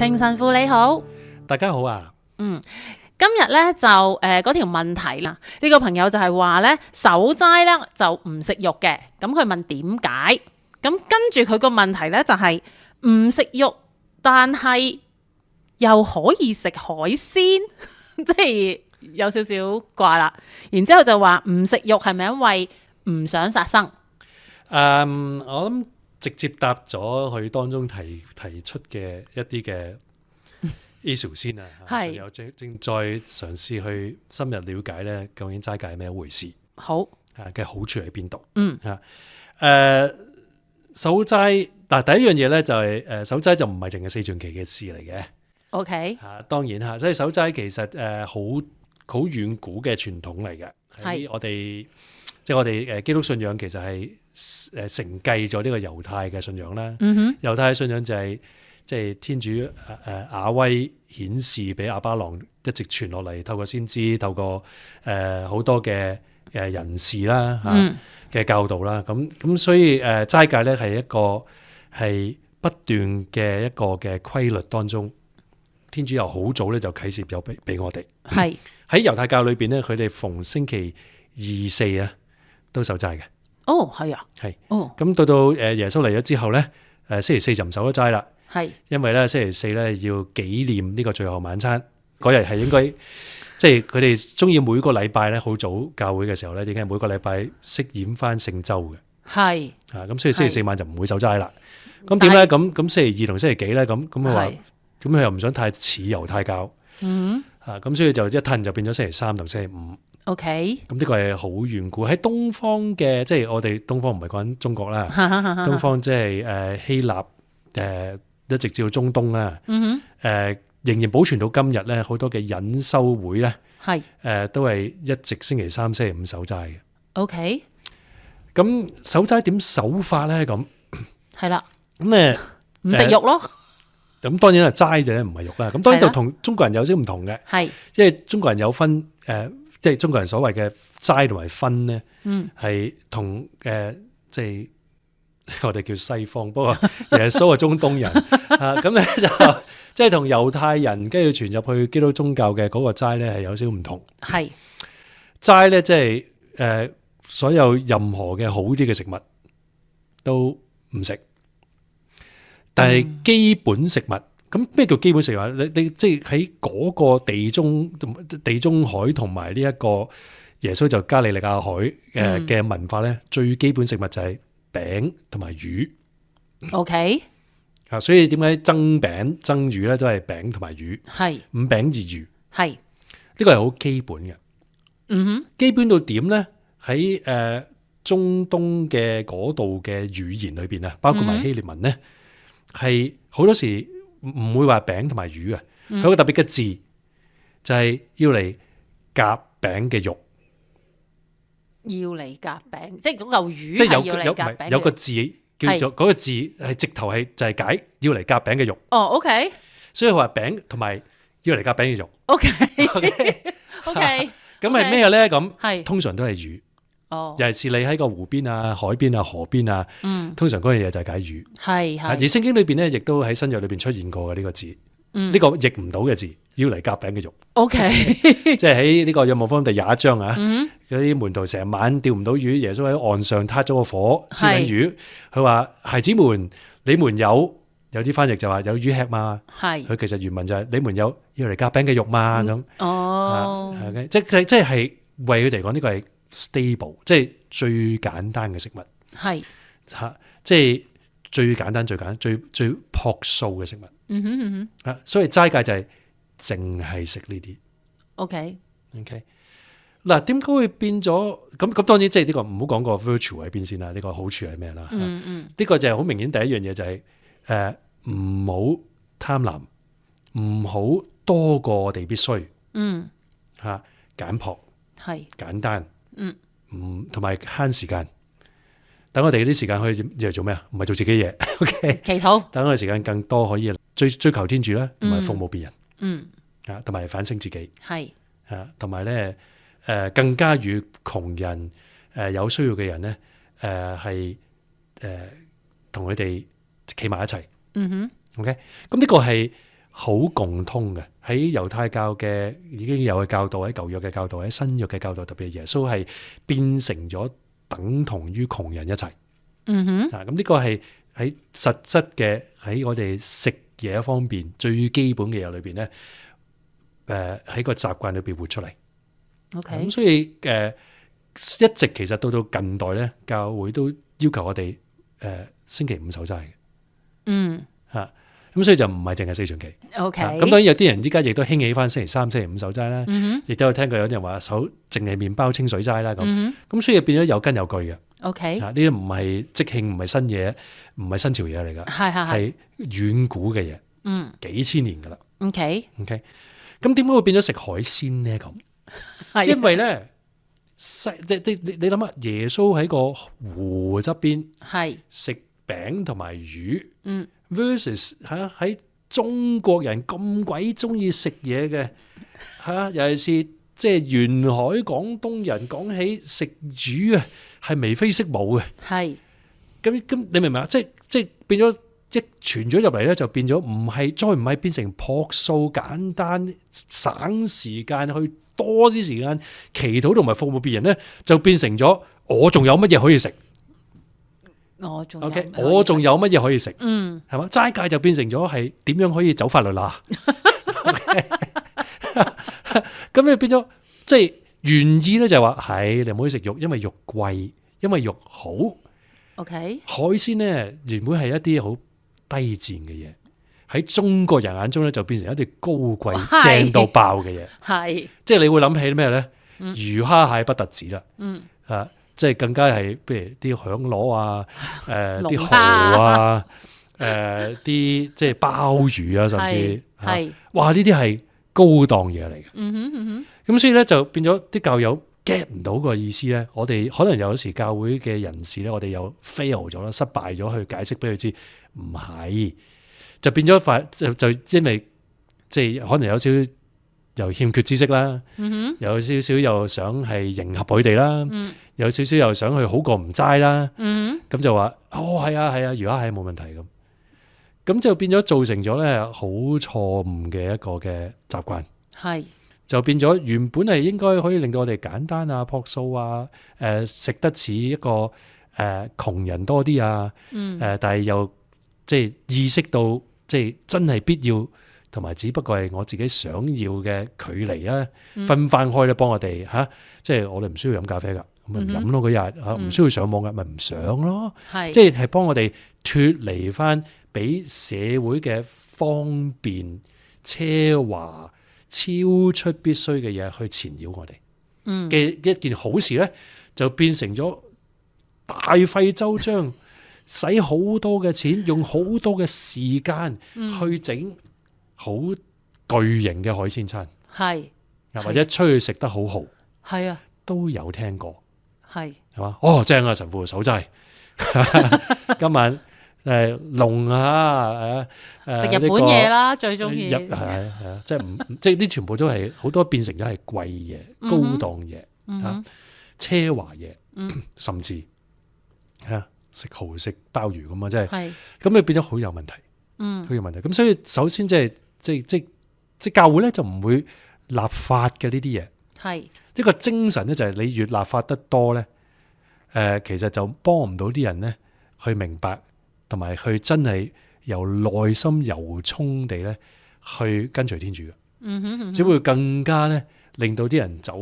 程神父你好，大家好啊。今日咧就嗰條問題啦，呢個朋友就係話咧守齋咧就唔食肉嘅，咁佢問點解？咁跟住佢個問題咧就係唔食肉，但係又可以食海鮮，即係有少少怪啦。然之後就話唔食肉係咪因為唔想殺生？我諗直接答咗佢當中提出嘅一啲嘅 issue 先啊，係又正再嘗試去深入了解咧，究竟齋戒係咩一回事？好，嘅好處喺邊度？守齋嗱，第一樣嘢咧就係守齋就唔係淨係四旬期嘅事嚟嘅。OK，當然嚇，所以守齋其實好遠古嘅傳統嚟嘅，喺我哋即係我哋基督信仰其實係承繼咗呢個猶太嘅信仰啦。猶太嘅信仰就係即係天主亞威顯示俾亞巴郎一直傳落嚟，透過先知，透過好多嘅人士啦嘅教導啦。咁所以齋戒咧係一個係不斷嘅一個嘅規律當中。天主又好早咧就啟示咗俾我哋。係喺猶太教裏邊咧，佢哋逢星期2、4啊都守齋嘅。哦，係啊，係。咁到耶穌嚟咗之後咧，星期4就唔守咗齋啦。係。因為咧星期4咧要紀念呢個最後晚餐嗰日係應該，即係佢哋中意每個禮拜咧好早教會嘅時候咧，已經係每個禮拜飾演翻聖週嘅。係。咁所以星期4晚就唔會守齋啦。咁點咧？咁星期2同星期幾咧？咁佢話。咁佢又唔想太似猶太教，咁所以就一褪就變咗星期3同星期5。OK，咁呢個係好遠古喺東方嘅，即係我哋東方唔係講緊中國啦，東方即係希臘一直至到中東啦，仍然保存到今日咧，好多嘅隱修會咧，都係一直星期3、星期5守齋嘅。OK，咁守齋點守法咧？咁係啦，咁唔食肉咯。咁當然係齋就唔係肉啦。咁當然就同中國人有啲唔同嘅，係因為中國人有分即係中國人所謂嘅齋同埋分咧，係同即係我哋叫西方，不過耶穌係中東人咁咧就即係同猶太人跟住傳入去基督宗教嘅嗰個齋咧係有少少唔同。係齋咧即係所有任何嘅好啲嘅食物都唔食。但係基本食物，咁咩叫基本食物？你即係喺嗰個地中海同埋呢一個耶穌就加利利亞海嘅文化咧，最基本食物就係餅同埋魚。OK，所以點解蒸餅蒸魚咧都係餅同埋魚？係五餅二魚。係呢個係好基本嘅。基本到點咧？喺中東嘅嗰度嘅語言裏邊啊，包括埋希臘文咧。係好多時唔會話餅同埋魚嘅，佢有個特別嘅字，就係要嚟夾餅嘅肉。要嚟夾餅，即係嗰嚿魚，即係有個字叫做嗰個字係直頭係就係解要嚟夾餅嘅肉。哦 ，OK。所以佢話餅同埋要嚟夾餅嘅肉。OK，OK，OK。咁係咩咧？咁通常都係魚。尤其是你喺個湖邊啊、海邊啊、河邊啊，通常嗰樣嘢就係解魚。係而聖經裏邊咧，亦都喺新約裏邊出現過嘅呢個字，呢個譯唔到嘅字，要嚟夾餅嘅肉。OK，即係喺呢個約翰福音第21章啊，嗰啲門徒成晚釣唔到魚，耶穌喺岸上撻咗個火燒緊魚，佢話：孩子們，你們有啲翻譯就話有魚吃嘛。係，佢其實原文就係你們有要嚟夾餅嘅肉嘛咁。哦，即係為佢哋講呢個係。stable 即係最簡單嘅食物，係吓，即係最簡單、最樸素嘅食物。所以齋戒就係淨係食呢啲。OK，嗱，點解會變咗咁？當然即係呢個唔好講個 virtue 喺邊先啦，呢個好處係咩啦？呢個就係好明顯第一樣嘢就係唔好貪婪，唔好多過我哋必須。吓，簡樸係簡單。同埋慳時間，等我哋啲時間可以嚟做咩啊？唔係做自己嘢，OK？祈禱，等我哋時間更多可以追求天主啦，同埋服務別人，同埋反省自己，係同埋咧更加與窮人有需要嘅人咧係同佢哋企埋一齊，OK？咁呢個係好共通嘅，喺猶太教嘅已經有嘅教導，喺舊約嘅教導，喺新約嘅教導，特別係耶穌係變成咗等同於窮人一齊。咁呢個係喺實質嘅，喺我哋食嘢方面最基本嘅嘢裏邊咧，喺個習慣裏邊活出嚟。咁所以一直其實到近代咧，教會都要求我哋星期五守齋嘅。咁所以就唔係淨係四旬期。咁當然有啲人依家亦都興起翻星期三、星期五守齋啦。亦都有聽過有啲人話守淨係麵包清水齋啦。咁所以變咗有根有據嘅。呢啲唔係即興，唔係新嘢，唔係新潮嘢嚟噶，係遠古嘅嘢，幾千年噶啦。咁點解會變咗食海鮮咧？咁因為咧，即你諗下，耶穌喺個湖側邊食餅同埋魚。versus 喺中國人咁鬼中意食嘢嘅尤其是即係沿海廣東人講起食魚啊，係眉飛色舞嘅。咁你明唔明啊？即係變咗一傳咗入嚟咧，就變咗唔係變成樸素簡單，省時間去多啲時間祈禱同埋服務別人咧，就變成咗我仲有乜嘢可以食。我仲有乜嘢可以食？係嘛？齋戒就變成咗係點樣可以走法律啦？咁你變咗即係原意咧，就係話係你唔可以食肉，因為肉貴，因為肉好。海鮮咧原本係一啲好低賤嘅嘢，喺中國人眼中咧就變成一啲高貴正到爆嘅嘢。即係你會諗起咩咧？魚蝦蟹不特止啦。即係更加係，譬如啲響螺啊，啲蠔啊，啲即係鮑魚啊，甚至哇呢啲係高檔嘢嚟嘅。咁所以咧就變咗啲教友 get 唔到個意思咧。我哋可能有時教會嘅人士咧，我哋又 fail 咗啦，失敗咗去解釋俾佢知，唔係就變咗就因為即係可能有少少又欠缺知識啦，有少少又想係迎合佢哋啦。有少少又想去好過唔齋啦，咁就話係啊，如果係冇問題咁就變咗造成咗咧好錯誤嘅一個嘅習慣，就變咗原本係應該可以令到我哋簡單啊、樸素啊，食得似一個窮人多啲啊，但係又即係意識到即係真係必要，同埋只不過係我自己想要嘅距離啦，分翻開咧幫我哋即係我哋唔需要飲咖啡噶。咪唔飲咯，嗰日唔需要上網嘅，咪唔上咯。即係幫我哋脫離翻俾社會嘅方便、奢華、超出必須嘅嘢去纏繞我哋嘅一件好事咧，就變成咗大費周章，使好多嘅錢，用好多嘅時間去整好巨型嘅海鮮餐，或者出去食得好豪，都有聽過。係嘛？正啊！神父守齋，今晚龍食日本嘢啦，最中意係啊！即係啲全部都係好多變成咗係貴嘢、高檔嘢、奢華嘢，甚至食蠔食鮑魚咁啊！即係咁，你變咗好有問題，好有問題。咁所以首先即係教會咧就唔會立法嘅呢啲嘢。呢個精神咧就係你越立法得多咧，其實就幫唔到啲人咧去明白，同埋去真係由內心由衷地咧去跟隨天主嘅，只會更加咧令到啲人走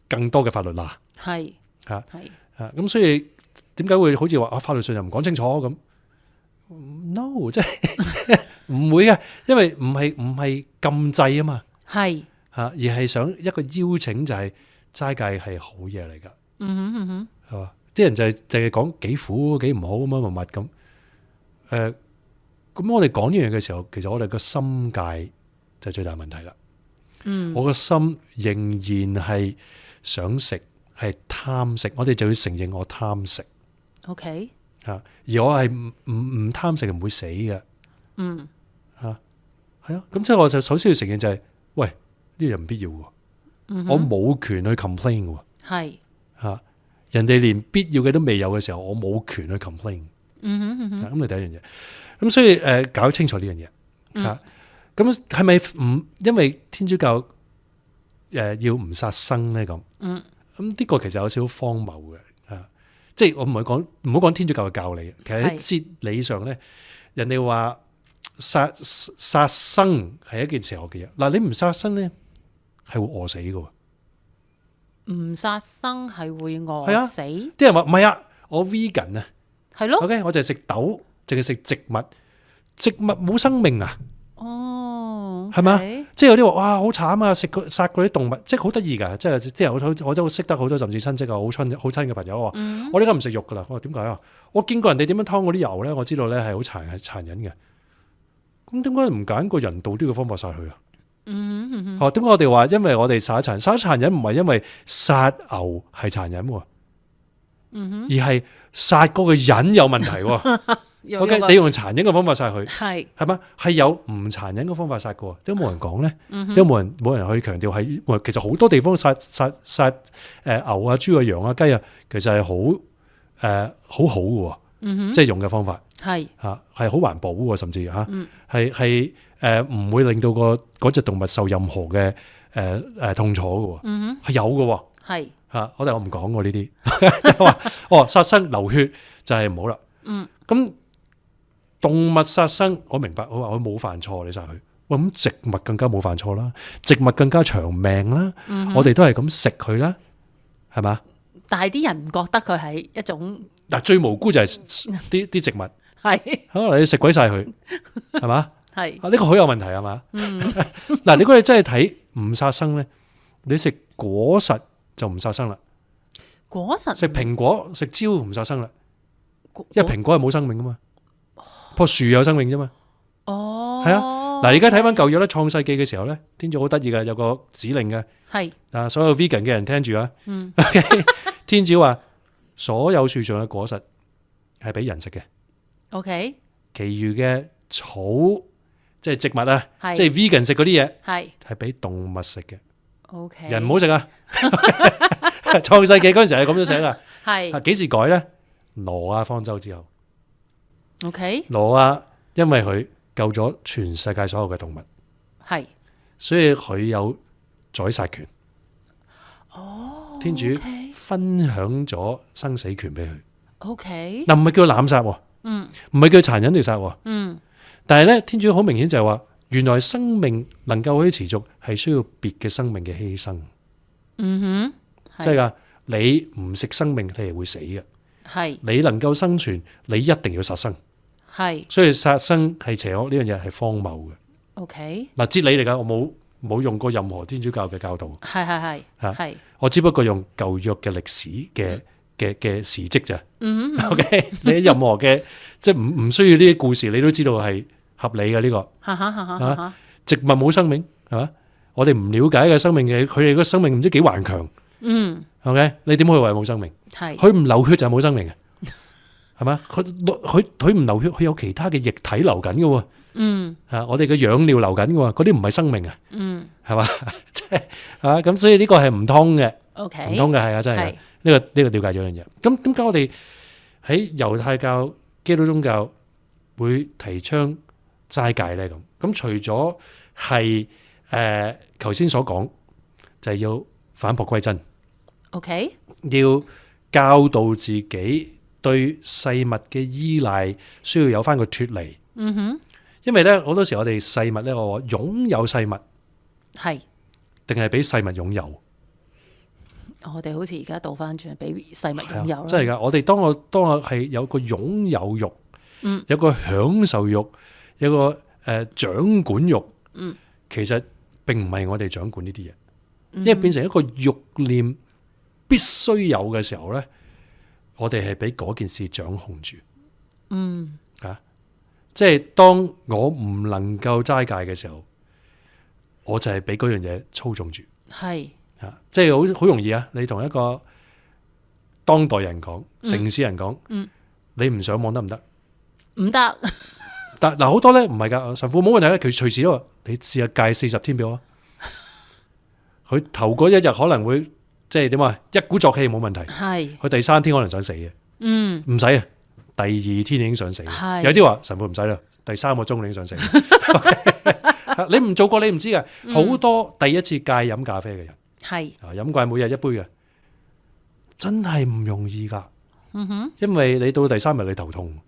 更多嘅法律啦。咁所以點解會好似話法律上又唔講清楚咁 ？No， 即係唔會嘅，因為唔係禁制啊嘛。而係想一個邀請，就係齋戒係好嘢嚟噶，係嘛？啲人就係淨係講幾苦幾唔好咁乜乜咁，咁我哋講呢樣嘅時候，其實我哋個心戒就係最大問題啦。我個心仍然係想食，係貪食，我哋就要承認我貪食。而我係唔貪食唔會死嘅。係啊，咁即係我就首先要承認就係，喂。呢樣唔必要喎，我冇權去 complain 喎，人哋連必要嘅都未有嘅時候，我冇權去 complain。咁係第一樣嘢，咁所以搞清楚呢樣嘢。咁係咪唔因為天主教要唔殺生咧咁？咁呢個其實有少少荒謬嘅啊！即係我唔好講天主教嘅教理，其實喺哲理上咧，人哋話殺生係一件邪惡嘅嘢。嗱，你唔殺生咧，係會餓死嘅。唔殺生係會餓死？啲人話唔係啊，我 vegan 啊，係咯。OK，我就係食豆，淨係食植物，植物冇生命啊。哦，係嘛？即係有啲話哇好慘啊！殺嗰啲動物，即係好得意㗎。即係啲人我都識得好多，甚至親戚啊，好親嘅朋友話：我呢家唔食肉㗎啦。我話點解啊？我見過人哋點樣劏嗰啲油咧，我知道咧係好殘忍嘅。咁點解你唔揀個人道啲嘅方法殺佢啊？點解我哋話因為我哋殺殘忍唔係因為殺牛係殘忍喎，而係殺嗰個人有問題喎。OK， 你用殘忍嘅方法殺佢，係嘛？係有唔殘忍嘅方法殺嘅，都冇人講咧，都冇人去強調係。其實好多地方殺牛啊、豬啊、羊啊、雞啊，其實係好好嘅，即係用嘅方法係好環保嘅，甚至係唔會令到嗰隻動物受任何嘅痛楚嘅，係有嘅，係我唔講過呢啲，即係話殺生流血就係唔好啦，咁。動物殺生，我明白。我話佢冇犯錯，你殺佢。喂，咁植物更加冇犯錯啦，植物更加長命啦。我哋都係咁食佢啦，係嘛？但係啲人唔覺得佢係一種嗱，最無辜就係啲植物，係好你食鬼晒佢，係嘛？係呢個好有問題係嘛？嗱，如果你真係睇唔殺生咧，你食果實就唔殺生啦。果實食蘋果食蕉唔殺生啦，因為蘋果係冇生命噶嘛。棵樹有生命啫嘛，係啊，嗱，而家睇翻舊約咧，創世記嘅時候咧，天主好得意嘅，有個指令嘅，係所有 vegan 嘅人聽住啊，OK， 天主話所有樹上嘅果實係俾人食嘅 ，OK， 其餘嘅草即係植物啊，即係 vegan 食嗰啲嘢係俾動物食嘅，OK， 人唔好食啊，創世記嗰陣時係咁樣寫噶，係幾時改咧？挪亞方舟之後。OK， 挪亞因為佢救咗全世界所有嘅動物，係，所以佢有宰殺權。哦，天主分享咗生死權俾佢。OK， 嗱唔係叫濫殺，唔係叫殘忍地殺，但係咧天主好明顯就係話，原來生命能夠可以持續，係需要別嘅生命嘅犧牲。即係噶，你唔食生命，你係會死嘅。係，你能夠生存，你一定要殺生。係，所以殺生係邪惡呢樣嘢係荒謬嘅。OK， 嗱，哲理嚟噶，我冇用過任何天主教嘅教導。係，我只不過用舊約嘅歷史嘅事蹟咋。OK， 你任何嘅即係唔需要呢啲故事，你都知道係合理嘅呢個。植物冇生命係嘛？我哋唔了解嘅生命嘅，佢哋個生命唔知幾頑強。OK， 你點可以話冇生命？係，佢唔流血就係冇生命嘅。係嘛？佢唔流血，佢有其他嘅液體流緊嘅。我哋嘅養料流緊嘅，嗰啲唔係生命啊。係嘛？即係咁，所以呢個係唔通嘅。唔通嘅係啊，真係呢個了解咗樣嘢。咁點解我哋喺猶太教、基督宗教會提倡齋戒咧？咁除咗係頭先所講，就係要返璞歸真。OK， 要教導自己。對世物嘅依賴需要有翻個脫離，因為咧好多時我哋世物咧，我話擁有世物係，定係俾世物擁有？我哋好似而家倒翻轉，俾世物擁有。真係噶，我哋當我係有個擁有欲，有個享受欲，有個掌管欲，其實並唔係我哋掌管呢啲嘢，因為變成一個欲念必須有嘅時候咧。我哋係俾嗰件事掌控住，即係當我唔能夠齋戒嘅時候，我就係俾嗰樣嘢操縱住，係即係好容易啊！你同一個當代人講，城市人講，你唔上網得唔得？唔得。但嗱好多咧唔係噶，神父冇問題嘅，佢隨時都話你試下戒40天俾我，佢頭嗰一日可能會。即係點啊？一鼓作氣冇問題，係佢第3天可能想死嘅，唔使啊，第2天已經想死，有啲話神父唔使啦，第3個鐘已經想死，你唔做過你唔知嘅，好多第一次戒飲咖啡嘅人，係飲慣每日一杯嘅，真係唔容易噶。嗯哼，因為你到第3日你頭痛。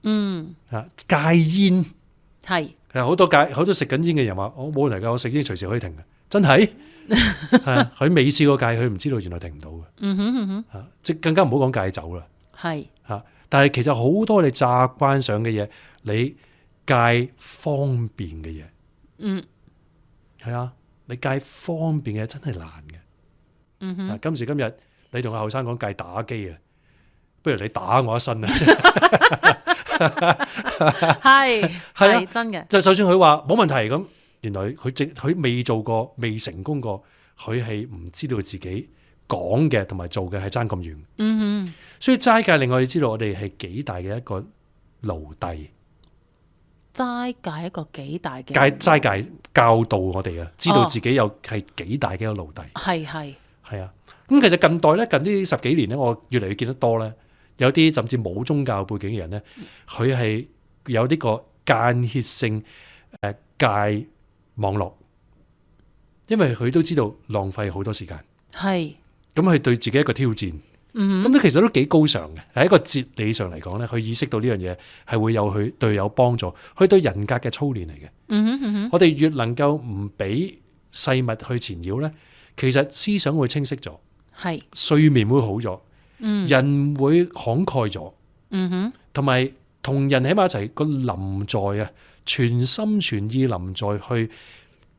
戒煙係好多食緊煙嘅人話我冇問題噶，我食煙隨時可以停嘅，真係佢未試過戒，佢唔知道原來停唔到嘅。即更加唔好講戒酒啦。係但係其實好多你習慣上嘅嘢，你戒方便嘅嘢，係啊，你戒方便嘅嘢真係難嘅。今時今日你同個後生講戒打機啊，不如你打我一身啊！係真嘅。就算佢話冇問題咁，原來佢未做過，未成功過，佢係唔知道自己講嘅同埋做嘅係爭咁遠。所以齋戒令我哋知道我哋係幾大嘅一個奴隸。齋戒係一個幾大嘅齋戒教導我哋啊，知道自己有係幾大嘅一個奴隸。係啊。咁其實近代咧，近呢10幾年咧，我越嚟越見得多咧，有啲甚至冇宗教背景嘅人咧，佢係有呢個間歇性戒網絡，因為佢都知道浪費好多時間。咁佢對自己一個挑戰。咁咧其實都幾高尚嘅，喺一個哲理上嚟講咧，佢意識到呢樣嘢係會有佢對有幫助，佢對人格嘅操練嚟嘅。我哋越能夠唔俾世物去纏繞咧，其實思想會清晰咗，睡眠會好咗，人會慷慨咗，同埋同人喺埋一齊個臨在啊，全心全意臨在去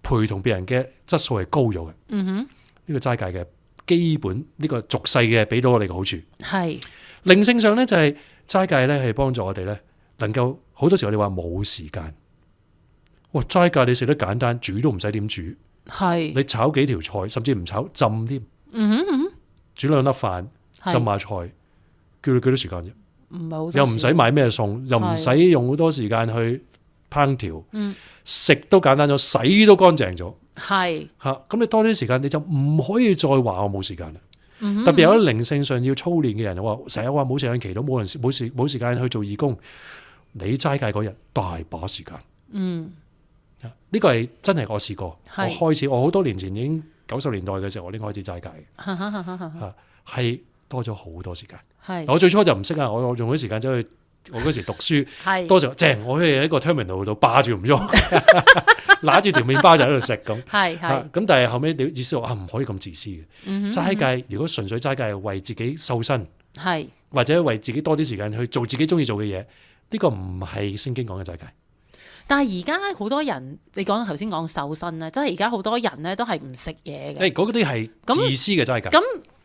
陪同別人嘅質素係高咗嘅。呢個齋戒嘅基本呢個俗世嘅俾到我哋嘅好處，靈性上咧就係齋戒咧係幫助我哋咧能夠好多時我哋話冇時間，哇齋戒你食得簡單，煮都唔使點煮，你炒幾條菜甚至唔炒浸添，煮2粒飯浸下菜，叫你幾多時間啫？又唔使買咩餸，又唔使用好多時間去烹調，食都簡單咗，洗都乾淨咗。咁你多啲時間，你就唔可以再話我冇時間啦。特別有啲靈性上要操練嘅人，話成日話冇時間祈禱，冇時間去做義工。你齋戒嗰日大把時間。呢個係真係我試過。我好多年前已經90年代嘅時候，我已經開始齋戒嘅，係多咗好多時間。我最初就唔識啊，我用啲時間走去。我嗰時讀書，多時正我可以喺個 terminal 度霸住唔喐，拿住條麵包就喺度食咁。咁但係後尾你意識到唔可以咁自私嘅。齋戒如果純粹齋戒係為自己瘦身，或者為自己多啲時間去做自己中意做嘅嘢，呢個唔係聖經講嘅齋戒。但係而家好多人，你講頭先講瘦身咧，即係而家好多人咧都係唔食嘢嘅。嗰啲係自私嘅齋戒。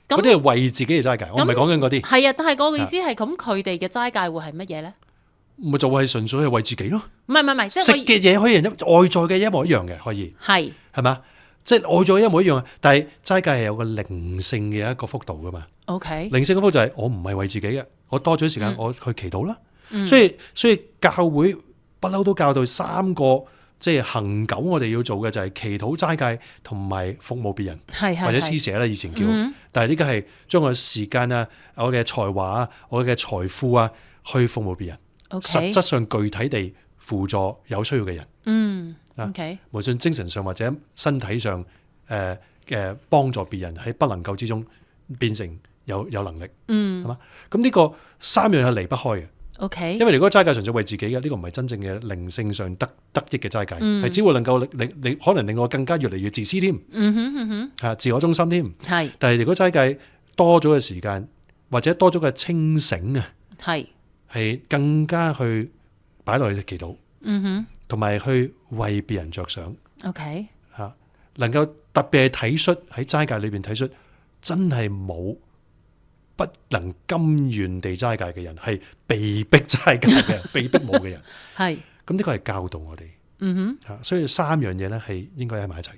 嗰啲係為自己嘅齋戒，我唔係講緊嗰啲。係啊，但係個意思係咁，佢哋嘅齋戒會係乜嘢咧？咪就係純粹係為自己咯。唔係，即係食嘅嘢可以外在嘅一模一樣嘅，可以係嘛？即係外在一模一樣，但係齋戒係有個靈性嘅一個幅度噶嘛。靈性嘅幅度就係我唔係為自己嘅，我多咗時間我去祈禱啦。所以教會不嬲都教到3個。即係恆久，我哋要做嘅就係祈禱、齋戒同埋服務別人，或者施捨啦，以前叫。但係呢個係將我時間啊、我嘅才華啊、我嘅財富啊，去服務別人。實質上具體地輔助有需要嘅人。無論精神上或者身體上，幫助別人喺不能夠之中變成有能力。係嘛？咁呢個3樣係離不開嘅。因為如果齋戒純粹為自己嘅，呢個唔係真正嘅靈性上得益嘅齋戒，係只會能夠可能令我更加越嚟越自私添，自我中心添。但係如果齋戒多咗嘅時間，或者多咗嘅清醒啊，係更加去擺落去祈禱，同埋去為別人着想。能夠特別係睇出喺齋戒裏邊睇出，真係冇。不能甘願地齋戒嘅人，係被逼齋戒嘅人，被逼冇嘅人。咁呢個係教導我哋。所以3樣嘢咧係應該喺埋一齊。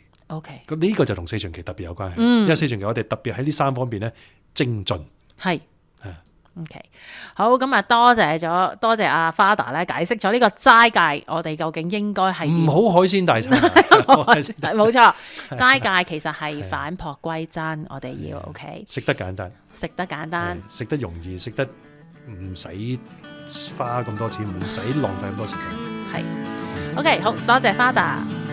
咁呢個就同4旬期特別有關係。因為4旬期我哋特別喺呢3方面咧精進。好，咁啊多謝阿 Father 咧解釋咗呢個齋戒，我哋究竟應該係唔好海鮮大餐。冇錯，齋戒其實係返璞歸真，我哋要 OK。食得簡單，食得容易，食得唔使花咁多錢，唔使浪費咁多時間。OK， 好多謝 Father。